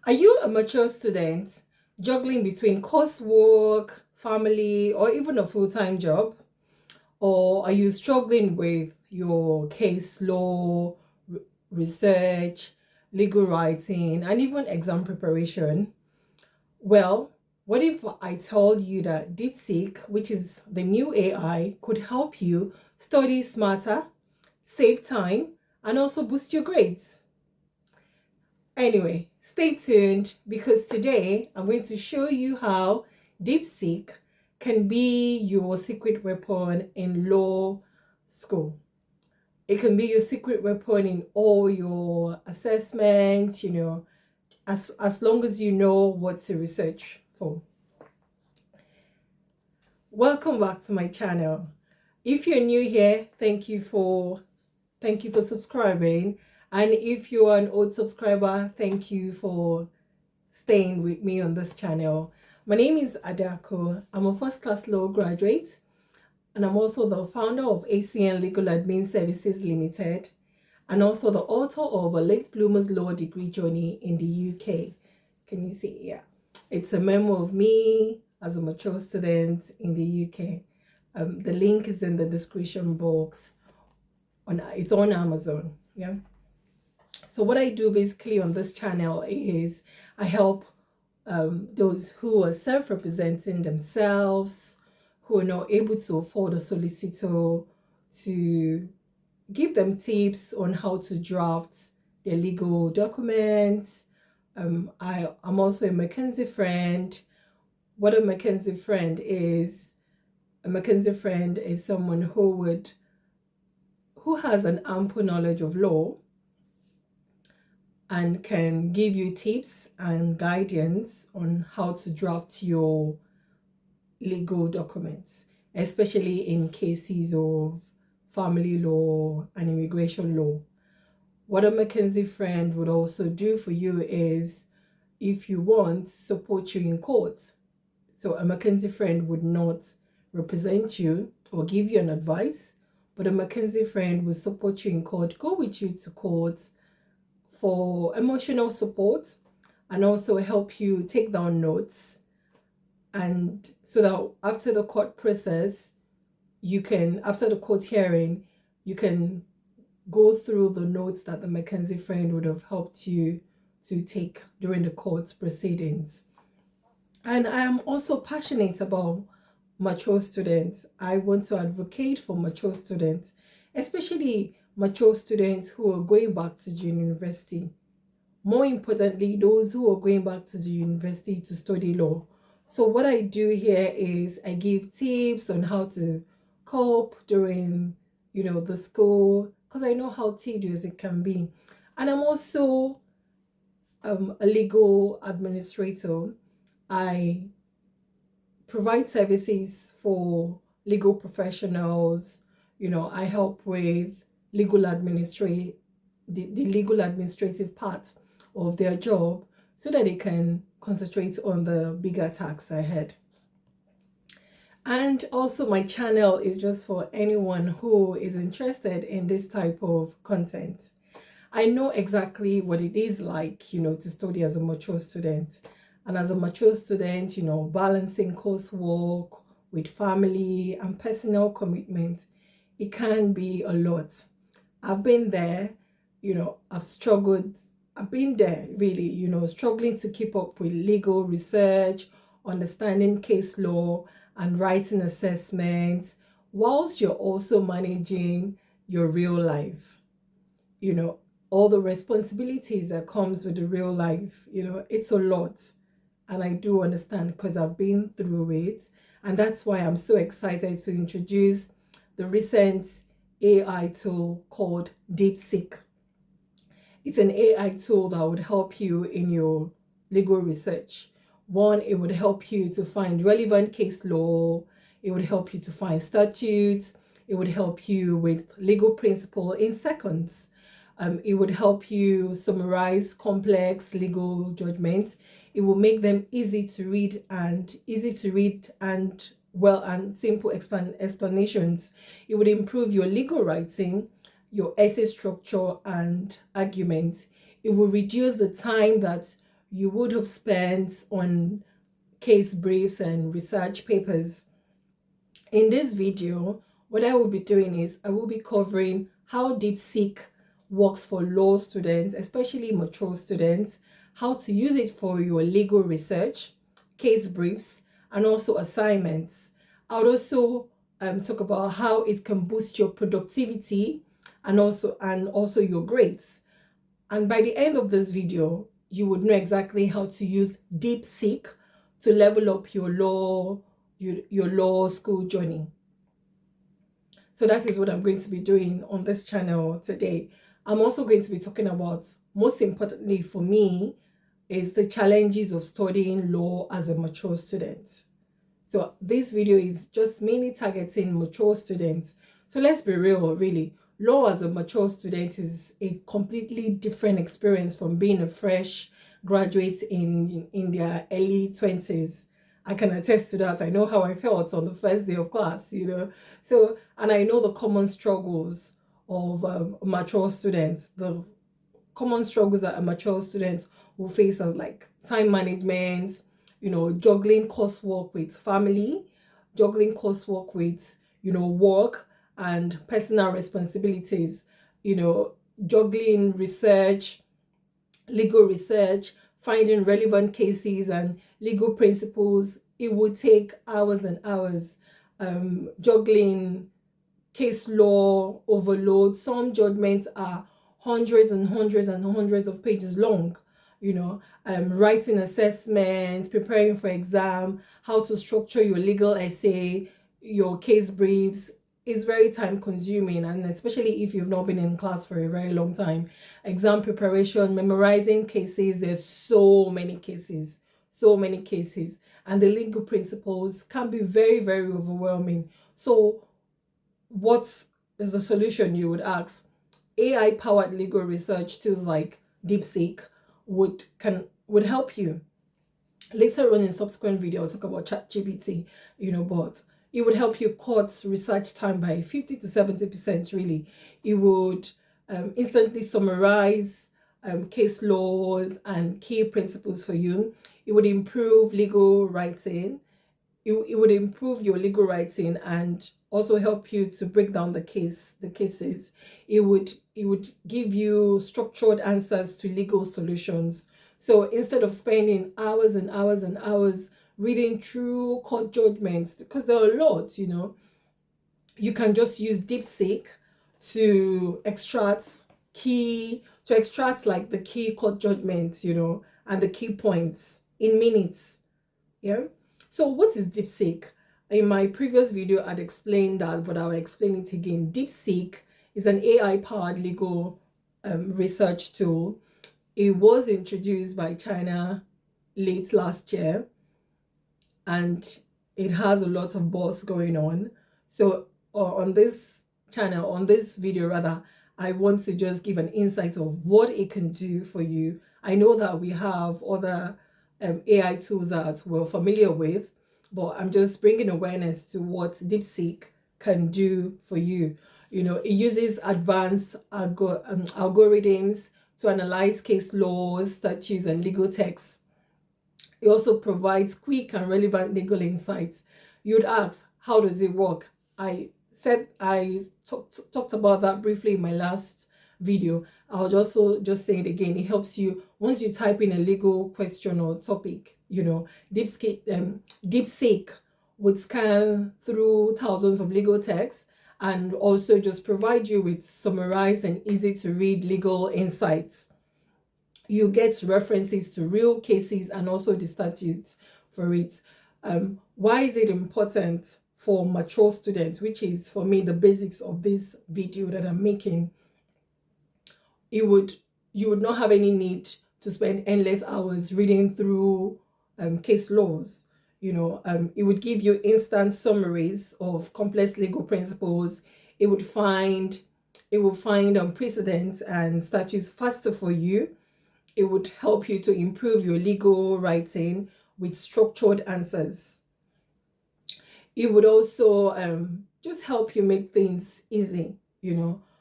Are you a mature student juggling between coursework, family, or even a full-time job? Or are you struggling with your case law, research, legal writing, and even exam preparation? Well, what if I told you that DeepSeek, which is the new AI, could help you study smarter, save time, and also boost your grades? Anyway, stay tuned because today I'm going to show you how DeepSeek can be your secret weapon in law school. It can be your secret weapon in all your assessments, as long as you know what to research for. Welcome back to my channel. If you're new here, thank you for subscribing. And if you are an old subscriber, thank you for staying with me on this channel. My name is Adako. I'm a first class law graduate, and I'm also the founder of ACN Legal Admin Services Limited, and also the author of a Late Bloomers Law Degree Journey in the UK. Can you see? Yeah. It's a memo of me as a mature student in the UK. The link is in the description box. It's on Amazon. Yeah. So what I do basically on this channel is I help those who are self-representing themselves, who are not able to afford a solicitor, to give them tips on how to draft their legal documents. I'm also a Mackenzie friend. What a Mackenzie friend is, someone who has an ample knowledge of law and can give you tips and guidance on how to draft your legal documents, especially in cases of family law and immigration law. What a Mackenzie friend would also do for you is, if you want, support you in court. So a Mackenzie friend would not represent you or give you an advice, but a Mackenzie friend will support you in court, go with you to court for emotional support, and also help you take down notes, and so that after the court process, after the court hearing, you can go through the notes that the Mackenzie friend would have helped you to take during the court proceedings. And I am also passionate about mature students. I want to advocate for mature students, especially mature students who are going back to the university. More importantly, those who are going back to the university to study law. So what I do here is I give tips on how to cope during, the school, because I know how tedious it can be. And I'm also a legal administrator. I provide services for legal professionals. I help with the legal administrative part of their job so that they can concentrate on the bigger tasks ahead. And also my channel is just for anyone who is interested in this type of content. I know exactly what it is like, to study as a mature student. And as a mature student, balancing coursework with family and personal commitment, it can be a lot. I've been there, I've struggled. I've been there really, struggling to keep up with legal research, understanding case law, and writing assessments, whilst you're also managing your real life. All the responsibilities that comes with the real life, it's a lot. And I do understand because I've been through it. And that's why I'm so excited to introduce the recent AI tool called DeepSeek. It's an AI tool that would help you in your legal research. One, it would help you to find relevant case law. It would help you to find statutes. It would help you with legal principle in seconds. It would help you summarize complex legal judgments. It will make them easy to read and simple explanations. It would improve your legal writing, your essay structure and arguments. It will reduce the time that you would have spent on case briefs and research papers. In this video, what I will be doing is I will be covering how DeepSeek works for law students, especially mature students, how to use it for your legal research, case briefs, and also assignments. I would also talk about how it can boost your productivity and also your grades. And by the end of this video, you would know exactly how to use DeepSeek to level up your law school journey. So that is what I'm going to be doing on this channel today. I'm also going to be talking about, most importantly for me, is the challenges of studying law as a mature student. So this video is just mainly targeting mature students. So let's be real, really. Law as a mature student is a completely different experience from being a fresh graduate in their early 20s. I can attest to that. I know how I felt on the first day of class, So, and I know the common struggles of mature students, the common struggles that a mature student will face are like time management, juggling coursework with family, juggling coursework with, work and personal responsibilities, juggling research, legal research, finding relevant cases and legal principles. It would take hours and hours, juggling case law overload. Some judgments are hundreds and hundreds and hundreds of pages long, writing assessments, preparing for exam, how to structure your legal essay, your case briefs is very time consuming, and especially if you've not been in class for a very long time. Exam preparation, memorizing cases, there's so many cases, and the legal principles can be very, very overwhelming. So what is the solution, you would ask? AI-powered legal research tools like DeepSeek would help you. Later on in subsequent videos, I'll talk about ChatGPT, but it would help you cut research time by 50 to 70%, really. It would instantly summarize case laws and key principles for you. It would improve legal writing. It would improve your legal writing and also help you to break down the cases. It would give you structured answers to legal solutions. So instead of spending hours and hours and hours reading through court judgments, because there are a lot, you can just use DeepSeek to extract like the key court judgments, and the key points in minutes. Yeah. So what is DeepSeek? In my previous video, I'd explained that, but I'll explain it again. DeepSeek is an AI-powered legal research tool. It was introduced by China late last year, and it has a lot of buzz going on. So on this channel, on this video rather, I want to just give an insight of what it can do for you. I know that we have other AI tools that we're familiar with, but I'm just bringing awareness to what DeepSeek can do for you. It uses advanced algorithms to analyze case laws, statutes, and legal texts. It also provides quick and relevant legal insights. You'd ask, how does it work? I talked about that briefly in my last video. I'll also just say it again. It helps you once you type in a legal question or topic. DeepSeek would scan through thousands of legal texts and also just provide you with summarized and easy to read legal insights. You get references to real cases and also the statutes for it. Why is it important for mature students, which is for me the basics of this video that I'm making? You would not have any need to spend endless hours reading through case laws. It would give you instant summaries of complex legal principles. It will find precedents and statutes faster for you. It would help you to improve your legal writing with structured answers. It would also just help you make things easy,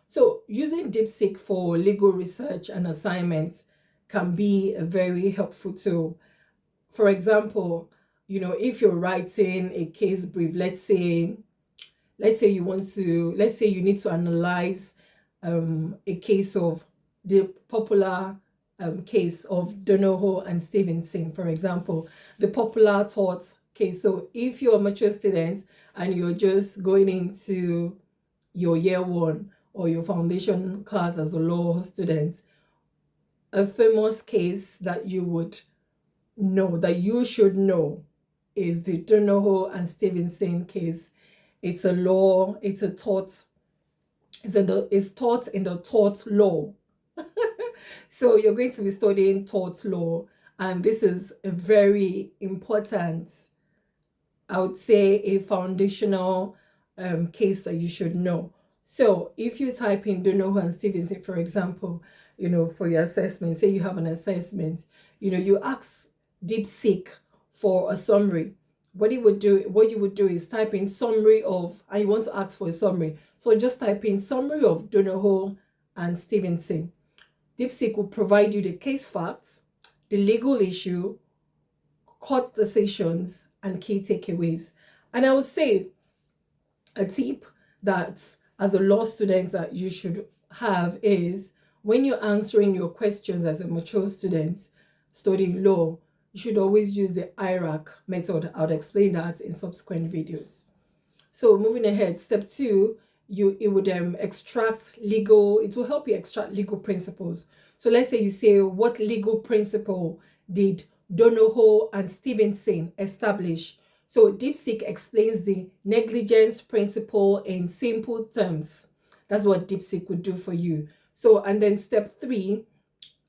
So using DeepSeek for legal research and assignments can be a very helpful tool. For example, if you're writing a case brief, let's say you need to analyze a case of the popular case of Donoho and Stevenson, for example, the popular tort case. So if you're a mature student and you're just going into your year one or your foundation class as a law student, a famous case that you would know, that you should know, is the Donoho and Stevenson case. It's a law, it's a tort, it's taught in the tort law. So you're going to be studying tort law, and this is a very important, I would say, a foundational case that you should know. So if you type in Donoho and Stevenson, for example, for your assessment, say you have an assessment, you ask DeepSeek for a summary. What you would do is type in summary of, and you want to ask for a summary. So just type in summary of Donoho and Stevenson. DeepSeek will provide you the case facts, the legal issue, court decisions, and key takeaways. And I would say a tip that as a law student that you should have is, when you're answering your questions as a mature student studying law, you should always use the IRAC method. I'll explain that in subsequent videos. So moving ahead, step 2, it would extract legal, it will help you extract legal principles. So let's say you say, what legal principle did Donoho and Stevenson establish? So DeepSeek explains the negligence principle in simple terms. That's what DeepSeek would do for you. So, and then step 3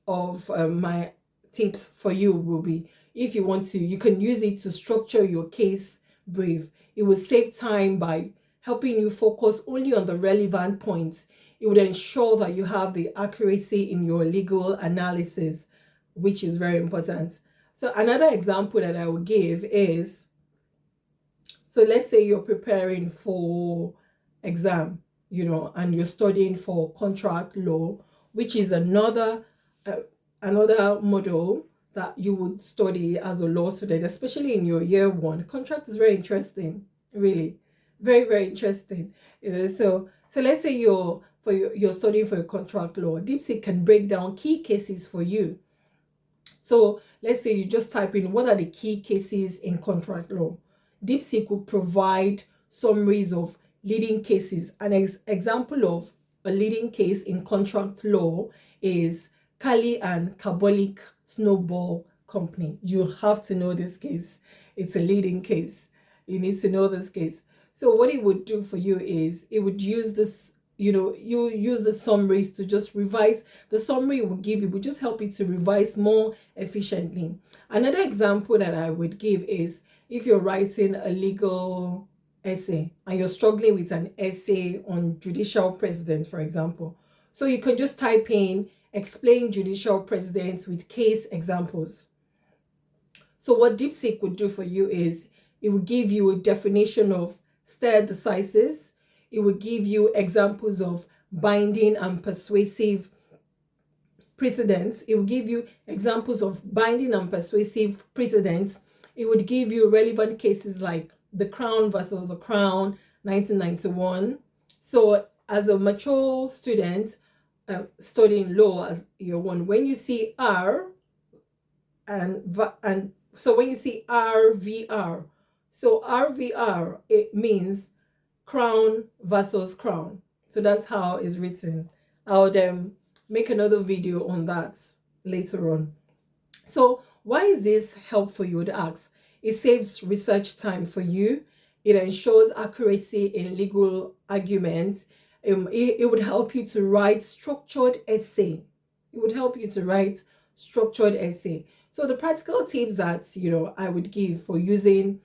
of my tips for you will be, if you want to, you can use it to structure your case brief. It will save time by helping you focus only on the relevant points. It would ensure that you have the accuracy in your legal analysis, which is very important. So another example that I will give is, so let's say you're preparing for exam, and you're studying for contract law, which is another model that you would study as a law student, especially in your year one. Contract is very interesting, really, very, very interesting. So let's say you're studying for a contract law. DeepSeek can break down key cases for you. So let's say you just type in, what are the key cases in contract law? DeepSeek will provide summaries of leading cases. An example of a leading case in contract law is Kali and Carbolic Snowball Company. You have to know this case. It's a leading case. You need to know this case. So what it would do for you is, it would use this, you use the summaries to just revise. The summary will just help you to revise more efficiently. Another example that I would give is, if you're writing a legal essay and you're struggling with an essay on judicial precedent, for example. So you can just type in, explain judicial precedents with case examples. So what DeepSeek would do for you is, it will give you a definition of stare decisis. It will give you examples of binding and persuasive precedents. It will give you examples of binding and persuasive precedents. It would give you relevant cases like the Crown versus the Crown, 1991. So as a mature student studying law as year one, when you see R and so when you see RVR, so RVR, it means Crown versus Crown. So that's how it's written. I'll make another video on that later on. So why is this helpful, you would ask? It saves research time for you. It ensures accuracy in legal arguments. It would help you to write structured essay. It would help you to write structured essay. So the practical tips that I would give for using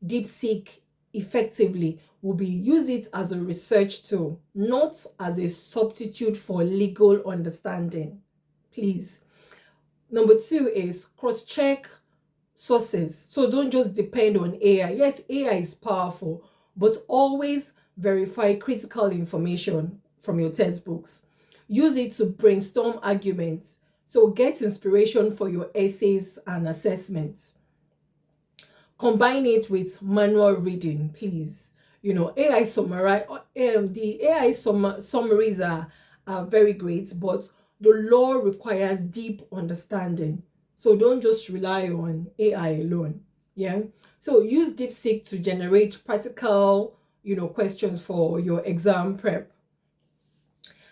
DeepSeek effectively will be, use it as a research tool, not as a substitute for legal understanding, please. Number 2 is cross-check sources. So don't just depend on AI. Yes, AI is powerful, but always verify critical information from your textbooks. Use it to brainstorm arguments. So get inspiration for your essays and assessments. Combine it with manual reading, please. You know, AI summarize the AI summaries are very great, but the law requires deep understanding. So don't just rely on AI alone. Yeah. So use DeepSeek to generate practical, questions for your exam prep.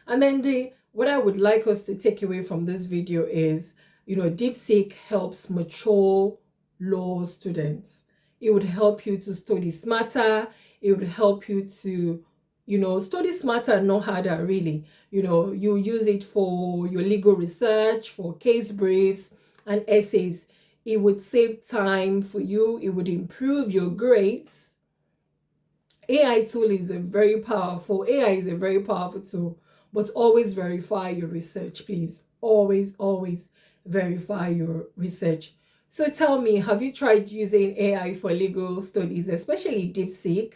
And then what I would like us to take away from this video is, DeepSeek helps mature law students. It would help you to study smarter. It would help you to, study smarter and not harder, really. You use it for your legal research, for case briefs and essays. It would save time for you. It would improve your grades. AI is a very powerful tool, but always verify your research, please. Always verify your research. So tell me, have you tried using AI for legal studies, especially DeepSeek,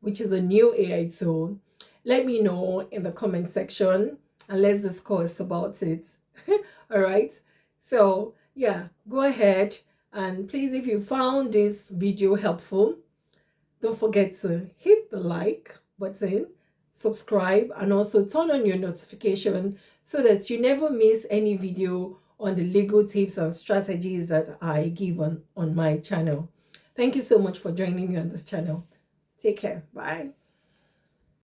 which is a new AI tool? Let me know in the comment section and let's discuss about it. All right. So yeah, go ahead and please, if you found this video helpful, don't forget to hit the like button, subscribe, and also turn on your notification so that you never miss any video on the legal tips and strategies that I give on my channel. Thank you so much for joining me on this channel. Take care. Bye.